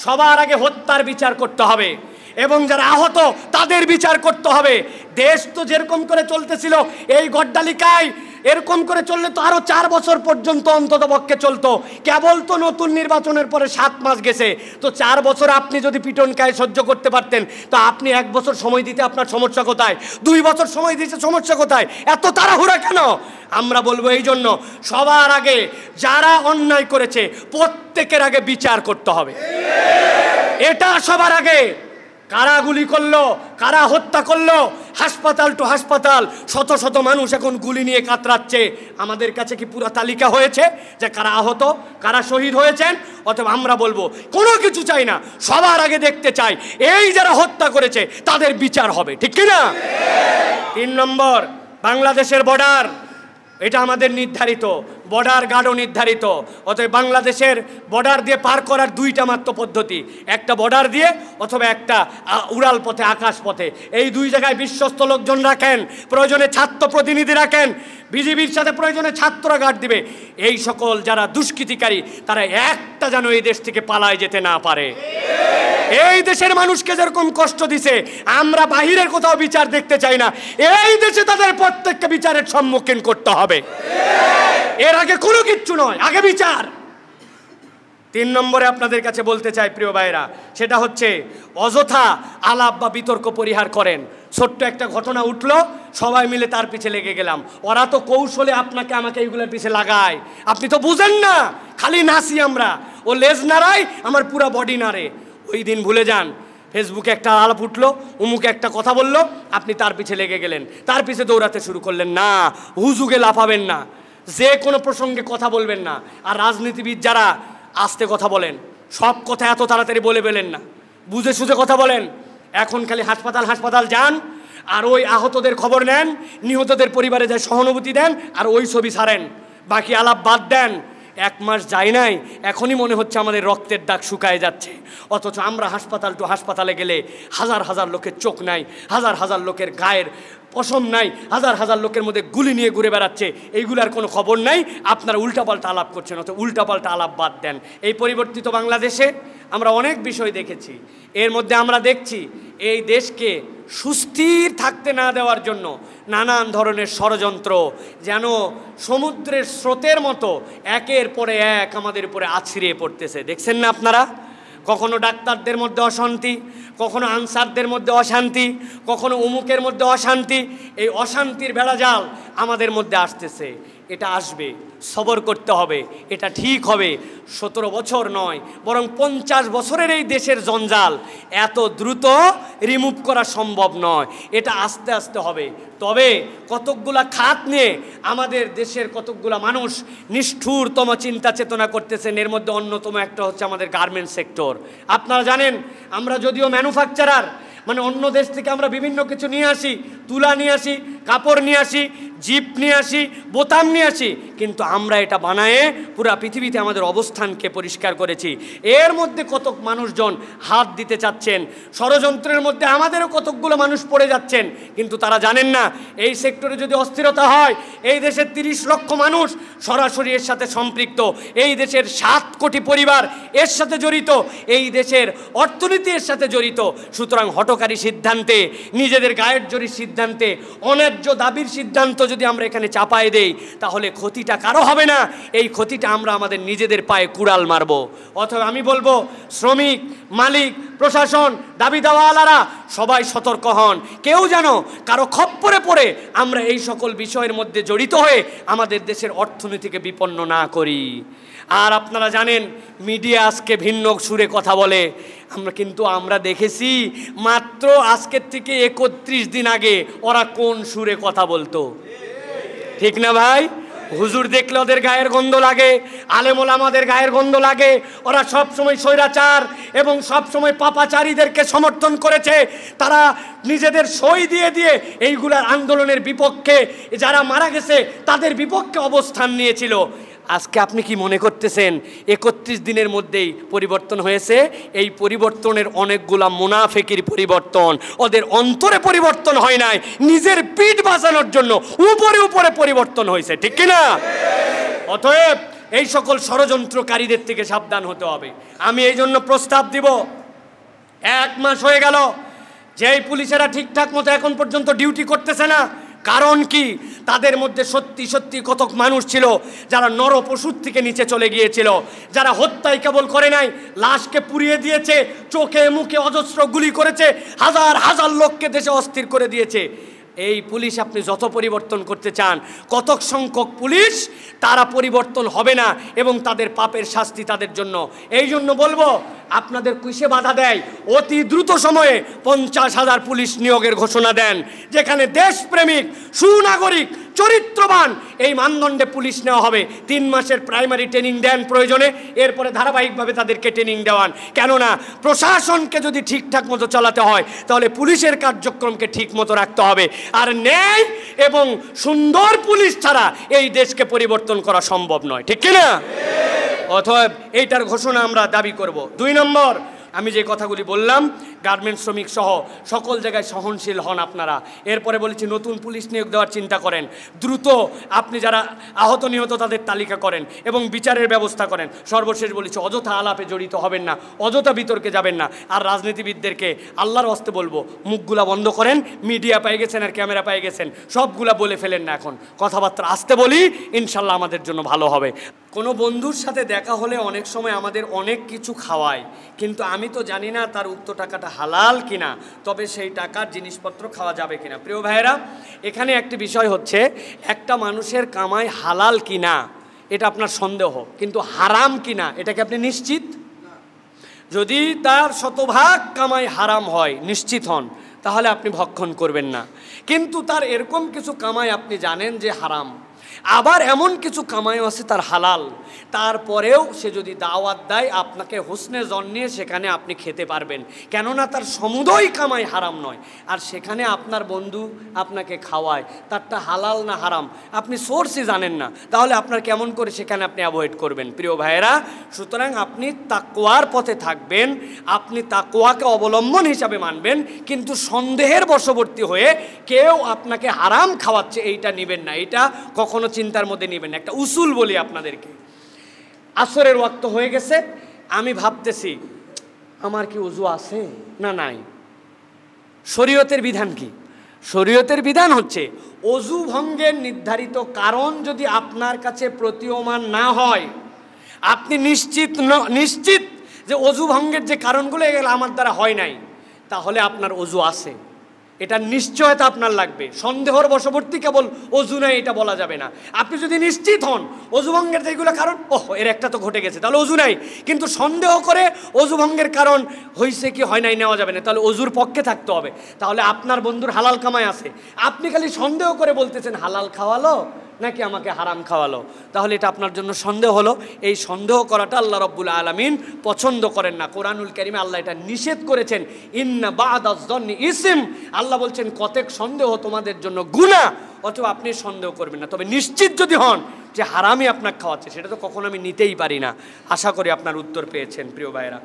সবার আগে হত্যার বিচার করতে হবে এবং যারা আহত তাদের বিচার করতে হবে। দেশ তো যেরকম করে চলতেছিল এই গড্ডালিকায় এরকম করে চললে তো আরো 4 বছর পর্যন্ত অন্তত পক্ষে চলতো। কেবল তো নতুন নির্বাচনের পরে 7 মাস গেছে, তো 4 বছর আপনি যদি পিটনকায় সহ্য করতে পারতেন, তো আপনি 1 বছর সময় দিতে আপনার সমস্যা কোথায়? 2 বছর সময় দিতে সমস্যা কোথায়? এত তাড়াহুড়া কেন? আমরা বলবো এই জন্য সবার আগে যারা অন্যায় করেছে প্রত্যেকের আগে বিচার করতে হবে। এটা সবার আগে। কারা গুলি করলো, কারা হত্যা করলো, হাসপাতাল টু হাসপাতাল শত শত মানুষ এখন গুলি নিয়ে কাতরাচ্ছে। আমাদের কাছে কি পুরো তালিকা হয়েছে যে কারা আহত, কারা শহীদ হয়েছেন? অথবা আমরা বলবো কোনো কিছু চাই না, সবার আগে দেখতে চাই এই যারা হত্যা করেছে তাদের বিচার হবে, ঠিক কিনা? 3 নম্বর, বাংলাদেশের বর্ডার, এটা আমাদের নির্ধারিত, বর্ডার গার্ডও নির্ধারিত। অতএব বাংলাদেশের বর্ডার দিয়ে পার করার 2টা মাত্র পদ্ধতি, একটা বর্ডার দিয়ে অথবা একটা উড়াল পথে, আকাশ পথে। এই 2 জায়গায় বিশ্বস্ত লোকজন রাখেন, প্রয়োজনে ছাত্র প্রতিনিধি রাখেন, বিজিবির সাথে প্রয়োজনে ছাত্ররা গার্ড দিবে। এই সকল যারা দুষ্কৃতিকারী তারা একটা যেন এই দেশ থেকে পালায় যেতে না পারে। এই দেশের মানুষকে যেরকম কষ্ট দিছে, আমরা বাহিরের কোথাও বিচার দেখতে চাই না, এই দেশে তাদের প্রত্যেককে বিচারের সম্মুখীন করতে হবে। এর আগে কোনো কিচ্ছু নয়, আগে বিচার। 3 নম্বরে আপনাদের কাছে বলতে চাই প্রিয় ভাইরা, সেটা হচ্ছে অযথা আলাপ বা বিতর্ক পরিহার করেন। ছোট্ট একটা ঘটনা উঠলো, সবাই মিলে তার পিছে লেগে গেলাম। ওরা তো কৌশলে আপনাকে আমাকে এইগুলোর পিছে লাগায়, আপনি তো বুঝেন না, খালি নাচি আমরা। ও লেজ নাড়ায়, আমার পুরো বডি নাড়ে। ওই দিন ভুলে যান। ফেসবুকে একটা আলাপ উঠলো, উমুকে একটা কথা বললো, আপনি তার পিছে লেগে গেলেন, তার পিছে দৌড়াতে শুরু করলেন। না, হুজুগে লাফাবেন না, যে কোনো প্রসঙ্গে কথা বলবেন না। আর রাজনীতিবিদ যারা আস্তে কথা বলেন, সব কথা এত তাড়াতাড়ি বলে ফেলেন না, বুঝে সুঝে কথা বলেন। এখন খালি হাসপাতাল হাসপাতাল যান আর ওই আহতদের খবর নেন, নিহতদের পরিবারে যায় সহানুভূতি দেন আর ওই ছবি ছাড়েন, বাকি আলাপ বাদ দেন। 1 মাস যায় নাই, এখনই মনে হচ্ছে আমাদের রক্তের দাগ শুকায় যাচ্ছে। অথচ আমরা হাসপাতাল টু হাসপাতালে গেলে হাজার হাজার লোকের চোখ নাই, হাজার হাজার লোকের গায়ের পশম নাই, হাজার হাজার লোকের মধ্যে গুলি নিয়ে ঘুরে বেড়াচ্ছে, এইগুলার কোনো খবর নাই। আপনারা উল্টাপাল্টা আলাপ করছেন, অথচ উল্টাপাল্টা আলাপ বাদ দেন। এই পরিবর্তিত বাংলাদেশে আমরা অনেক বিষয় দেখেছি। এর মধ্যে আমরা দেখছি এই দেশকে সুস্থির থাকতে না দেওয়ার জন্য নানান ধরনের ষড়যন্ত্র যেন সমুদ্রের স্রোতের মতো একের পরে এক আমাদের উপরে আছড়িয়ে পড়তেছে। দেখছেন না আপনারা? কখনো ডাক্তারদের মধ্যে অশান্তি, কখনো আনসারদের মধ্যে অশান্তি, কখনো অমুকের মধ্যে অশান্তি। এই অশান্তির বেড়াজাল আমাদের মধ্যে আসতেছে। এটা আসবে, সবর করতে হবে, এটা ঠিক হবে। 17 বছর নয়, বরং 50 বছরের এই দেশের জঞ্জাল এত দ্রুত রিমুভ করা সম্ভব নয়, এটা আস্তে আস্তে হবে। তবে কতকগুলা খাত নিয়ে আমাদের দেশের কতকগুলা মানুষ নিষ্ঠুরতম চিন্তা চেতনা করতেছেন। এর মধ্যে অন্যতম একটা হচ্ছে আমাদের গার্মেন্টস সেক্টর। আপনারা জানেন, আমরা যদিও ম্যানুফ্যাকচারার, মানে অন্য দেশ থেকে আমরা বিভিন্ন কিছু নিয়ে আসি, তুলা নিয়ে আসি, কাপড় নিয়ে আসি, জিপ নিয়ে আসি, বোতাম নিয়ে আসি, কিন্তু আমরা এটা বানায়ে পুরা পৃথিবীতে আমাদের অবস্থানকে পরিষ্কার করেছি। এর মধ্যে কতক মানুষজন হাত দিতে চাচ্ছেন, ষড়যন্ত্রের মধ্যে আমাদেরও কতকগুলো মানুষ পড়ে যাচ্ছেন, কিন্তু তারা জানেন না এই সেক্টরে যদি অস্থিরতা হয়, এই দেশের 30 লক্ষ মানুষ সরাসরি এর সাথে সম্পৃক্ত, এই দেশের 7 কোটি পরিবার এর সাথে জড়িত, এই দেশের অর্থনীতি এর সাথে জড়িত। সুতরাং হঠকারী সিদ্ধান্তে, নিজেদের গায়ের জোরের সিদ্ধান্তে, অন্যায্য দাবির সিদ্ধান্ত যদি আমরা এখানে চাপায় দেই, তাহলে ক্ষতিটা কারো হবে না, এই ক্ষতিটা আমরা আমাদের নিজেদের পায়ে কুড়াল মারব। অথবা আমি বলবো, শ্রমিক, মালিক, প্রশাসন, দাবি দাওয়ালারা সবাই সতর্ক হন, কেউ যেন কারো খপ্পরে পড়ে আমরা এই সকল বিষয়ের মধ্যে জড়িত হয়ে আমাদের দেশের অর্থনীতিকে বিপন্ন না করি। আর আপনারা জানেন, মিডিয়া আজকে ভিন্ন সুরে কথা বলে, কিন্তু আমরা দেখেছি মাত্র আজকের থেকে 31 দিন আগে ওরা কোন সুরে কথা বলতো, ঠিক না ভাই? হুজুর দেখলে ওদের গায়ের গন্ধ লাগে, আলেম ওলামাদের গায়ের গন্ধ লাগে। ওরা সব সময় স্বৈরাচার এবং সব সময় পাপাচারীদেরকে সমর্থন করেছে। তারা নিজেদের সই দিয়ে দিয়ে এইগুলার আন্দোলনের বিপক্ষে, যারা মারা গেছে তাদের বিপক্ষে অবস্থান নিয়েছিল। আজকে আপনি কি মনে করতেছেন 31 দিনের মধ্যেই পরিবর্তন হয়েছে? এই পরিবর্তনের অনেকগুলা মুনাফিকির পরিবর্তন, ওদের অন্তরে পরিবর্তন হয় নাই, নিজের পিঠ বাঁচানোর জন্য উপরে উপরে পরিবর্তন হয়েছে, ঠিক কিনা? অতএব এই সকল ষড়যন্ত্রকারীদের থেকে সাবধান হতে হবে। আমি এই জন্য প্রস্তাব দিব, 1 মাস হয়ে গেল যেই পুলিশেরা ঠিকঠাক মতো এখন পর্যন্ত ডিউটি করতেছে না। কারণ কি? তাদের মধ্যে সত্যি সত্যি কতক মানুষ ছিল যারা নরপশুর থেকে নিচে চলে গিয়েছিল, যারা হত্যায় কেবল করে নাই, লাশকে পুড়িয়ে দিয়েছে, চোখে মুখে অজস্র গুলি করেছে, হাজার হাজার লোককে দেশে অস্থির করে দিয়েছে। এই পুলিশ আপনি যত পরিবর্তন করতে চান, কতক সংখ্যক পুলিশ তারা পরিবর্তন হবে না এবং তাদের পাপের শাস্তি তাদের জন্য। এই জন্য বলবো, আপনাদের কিসে বাধা দেয়? অতি দ্রুত সময়ে 50,000 পুলিশ নিয়োগের ঘোষণা দেন, যেখানে দেশপ্রেমিক, সুনাগরিক, চরিত্রবান এই মানদণ্ডে পুলিশ নেওয়া হবে। 3 মাসের প্রাইমারি ট্রেনিং দেন প্রয়োজনে, এরপরে ধারাবাহিকভাবে তাদেরকে ট্রেনিং দেওয়ান। কেননা প্রশাসনকে যদি ঠিকঠাক মতো চালাতে হয় তাহলে পুলিশের কার্যক্রমকে ঠিক মতো রাখতে হবে। আর ন্যায় এবং সুন্দর পুলিশ ছাড়া এই দেশকে পরিবর্তন করা সম্ভব নয়, ঠিক কিনা? অতএব এইটার ঘোষণা আমরা দাবি করব। 2 নম্বর, আমি যে কথাগুলি বললাম, গার্মেন্টস শ্রমিক সহ সকল জায়গায় সহনশীল হন আপনারা। এরপরে বলেছি নতুন পুলিশ নিয়োগ দেওয়ার চিন্তা করেন, দ্রুত আপনি যারা আহত নিহত তাদের তালিকা করেন এবং বিচারের ব্যবস্থা করেন। সর্বশেষ বলেছি, অযথা আলাপে জড়িত হবেন না, অযথা বিতর্কে যাবেন না। আর রাজনীতিবিদদেরকে আল্লাহর হস্তে বলবো, মুখগুলা বন্ধ করেন। মিডিয়া পেয়ে গেছেন আর ক্যামেরা পেয়ে গেছেন, সবগুলা বলে ফেলেন না। এখন কথাবার্তা আসতে বলি, ইনশাল্লাহ আমাদের জন্য ভালো হবে। কোনো বন্ধুর সাথে দেখা হলে অনেক সময় আমাদের অনেক কিছু খাওয়ায়, কিন্তু আমি তো জানি না তার উক্ত টাকাটা হালাল কিনা, তবে সেই টাকার জিনিসপত্র খাওয়া যাবে কিনা। প্রিয় ভাইয়েরা, এখানে একটি বিষয় হচ্ছে, একটা মানুষের কামাই হালাল কিনা এটা আপনার সন্দেহ, কিন্তু হারাম কিনা এটা কি আপনি নিশ্চিত? যদি তার শতভাগ কামাই হারাম হয়, নিশ্চিত হন, তাহলে আপনি ভক্ষণ করবেন না। কিন্তু তার এরকম কিছু কামাই আপনি জানেন যে হারাম, আবার এমন কিছু কামাই আছে তার হালাল, তারপরেও সে যদি দাওয়াত দেয় আপনাকে হোসনে জন নিয়ে সেখানে আপনি খেতে পারবেন, কেননা তার সমুদয় কামাই হারাম নয়। আর সেখানে আপনার বন্ধু আপনাকে খাওয়ায়, তারটা হালাল না হারাম আপনি সোর্সই জানেন না, তাহলে আপনার কেমন করে সেখানে আপনি অ্যাভয়েড করবেন? প্রিয় ভাইয়েরা, সুতরাং আপনি তাকওয়ার পথে থাকবেন, আপনি তাকওয়াকে অবলম্বন হিসাবে মানবেন, কিন্তু সন্দেহের বশবর্তী হয়ে কেউ আপনাকে হারাম খাওয়াচ্ছে এইটা নেবেন না, এটা কখনো চিন্তার মধ্যে নেবেন না। একটা উসুল বলি আপনাদেরকে, আসরের ওয়াক্ত হয়ে গেছে, আমি ভাবতেছি আমার কি ওযু আছে না নাই। শরীয়তের বিধান কি? শরীয়তের বিধান হচ্ছে, ওযু ভঙ্গের নির্ধারিত কারণ যদি আপনার কাছে প্রতীয়মান না হয়, আপনি নিশ্চিত যে ওযু ভঙ্গের যে কারণগুলো এগুলো আমার দ্বারা হয় নাই, তাহলে আপনার ওযু আছে, এটা নিশ্চয়তা আপনার লাগবে। সন্দেহর বশবর্তী কেবল ওযু নাই এটা বলা যাবে না। আপনি যদি নিশ্চিত হন ওযু ভঙ্গের যেগুলো কারণ, এর একটা তো ঘটে গেছে, তাহলে ওযু নাই, কিন্তু সন্দেহ করে ওযু ভঙ্গের কারণ হয়েছে কি হয় নাই নেওয়া যাবে না, তাহলে ওযুর পক্ষে থাকতে হবে। তাহলে আপনার বন্ধুর হালাল কামাই আছে, আপনি খালি সন্দেহ করে বলতেছেন হালাল খাওয়ালো নাকি আমাকে হারাম খাওয়ালো, তাহলে এটা আপনার জন্য সন্দেহ হলো। এই সন্দেহ করাটা আল্লাহ রাব্বুল আলামিন পছন্দ করেন না। কোরআনুল কারীমে আল্লাহ এটা নিষেধ করেছেন, ইন্না বা'দাজ যন্নি ইসম। আল্লাহ বলছেন কতেক সন্দেহ তোমাদের জন্য গুনাহ, অথবা আপনি সন্দেহ করবেন না। তবে নিশ্চিত যদি হন যে হারামই আপনাকে খাওয়াচ্ছে, সেটা তো কখনো আমি নিতেই পারি না। আশা করি আপনার উত্তর পেয়েছেন প্রিয় ভাইয়েরা।